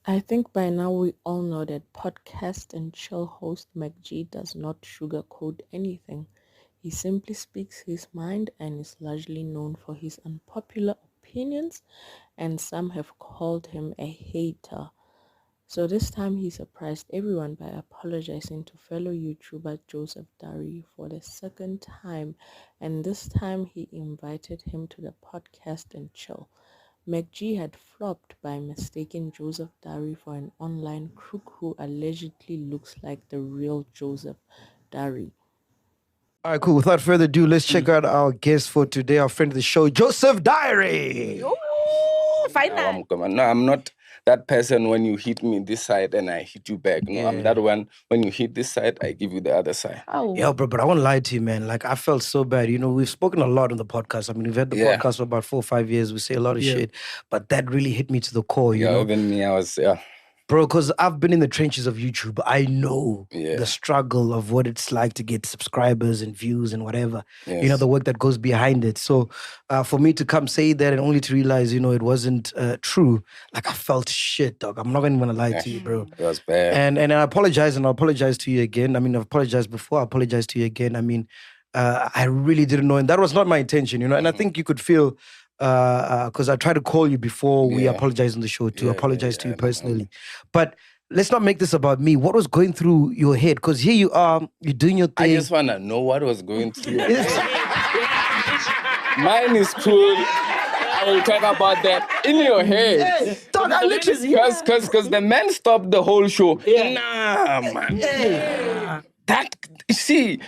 I think by now we all know that podcast and chill host Macg does not sugarcoat anything. He simply speaks his mind and is largely known for his unpopular opinions, and some have called him a hater. So this time he surprised everyone by apologizing to fellow YouTuber Joseph Dary for the second time, and this time he invited him to the podcast and chill. Macg had flopped by mistaking Joseph Dary for an online crook who allegedly looks like the real Joseph Dary. All right, cool. Without further ado, let's check out our guest for today, our friend of the show, Joseph Dary. Ooh, final. No, I'm not that person when you hit me this side and I hit you back. No, I'm that one when you hit this side, I give you the other side. Oh. Yo, bro, but I won't lie to you, man. Like, I felt so bad. You know, we've spoken a lot on the podcast. I mean, we've had the podcast for about 4 or 5 years. We say a lot of shit, but that really hit me to the core, you know? Even me, I was, Bro, because I've been in the trenches of YouTube. I know the struggle of what it's like to get subscribers and views and whatever. Yes. You know, the work that goes behind it. So for me to come say that and only to realize, you know, it wasn't true, like I felt shit, dog. I'm not even going to lie to you, bro. It was bad. And I apologize, and I apologize to you again. I mean, I've apologized before. I apologize to you again. I mean, I really didn't know. And that was not my intention, you know. And I think you could feel... because I tried to call you before we apologized on the show to apologize to you personally. But let's not make this about me. What was going through your head? Because here you are, you're doing your thing. I just want to know what was going through your head. Mine is cool. I will talk about that in your head. Dog, I literally... Because the man stopped the whole show. Nah, man. That, you see...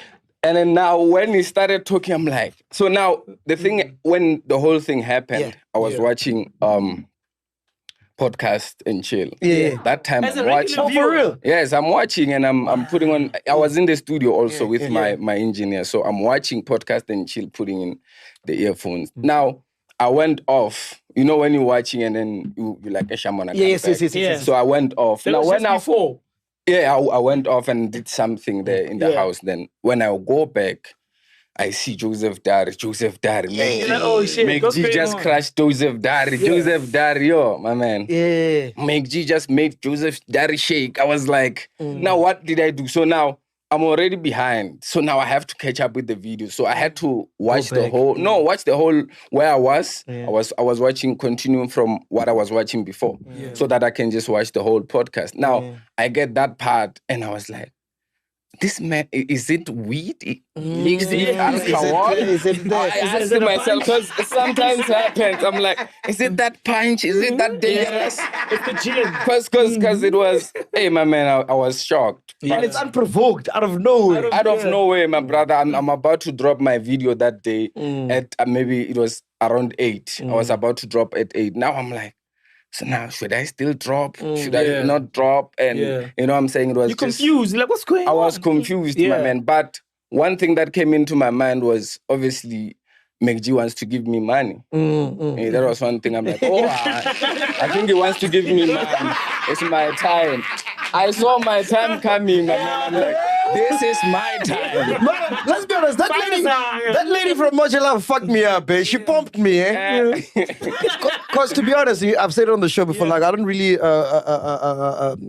And then now when he started talking, I'm like, so now the thing, when the whole thing happened, I was watching podcast and chill. That time I'm watching. Oh, for real? Yes, I'm watching and I'm putting on, I was in the studio also with my engineer. So I'm watching podcast and chill, putting in the earphones. Now, I went off. You know when you're watching and then you like a shaman. Yes. So I went off. Now when before. Yeah, I went off and did something there in the house. Then when I go back, I see Joseph Dary. Oh shit! Macg just crashed Joseph Dary. Joseph Dary, yo, my man. Yeah. Macg just made Joseph Dary shake. I was like, now what did I do? So now I'm already behind. So now I have to catch up with the video. So I had to watch the whole where I was. I was watching, continuing from what I was watching before. So that I can just watch the whole podcast. Now I get that part and I was like, this man, is it weed? Is it alcohol? Is it that? I asked myself, because sometimes happens. I'm like, is it that punch? Is it that dangerous? It's the gin. Because it was, hey, my man, I was shocked. And it's unprovoked, out of nowhere. Out of nowhere, my brother. I'm about to drop my video that day at maybe it was around 8. I was about to drop at 8. Now I'm like, so now, should I still drop? Should I not drop? And you know what I'm saying? It was You're confused. Like, what's going on? I was confused, my man. But one thing that came into my mind was obviously Macg wants to give me money. That was one thing. I'm like, I think he wants to give me money. It's my time. I saw my time coming, my man. I'm like, this is my time. Man, let's be honest, that lady from Mojala fucked me up, eh? She pumped me, eh? Because to be honest, I've said it on the show before, like I don't really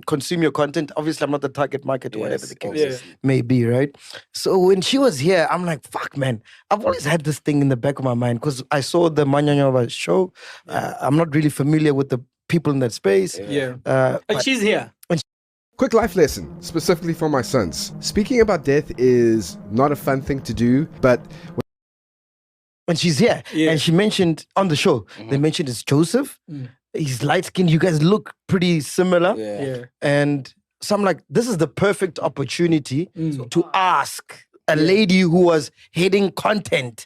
consume your content. Obviously, I'm not the target market or whatever the case may be, right? So when she was here, I'm like, fuck, man. I've always had this thing in the back of my mind because I saw the Manyanyova show. I'm not really familiar with the people in that space. And she's here. Quick life lesson, specifically for my sons. Speaking about death is not a fun thing to do, but when she's here, and she mentioned on the show, they mentioned it's Joseph. He's light-skinned. You guys look pretty similar. And so I'm like, this is the perfect opportunity to ask a lady who was heading content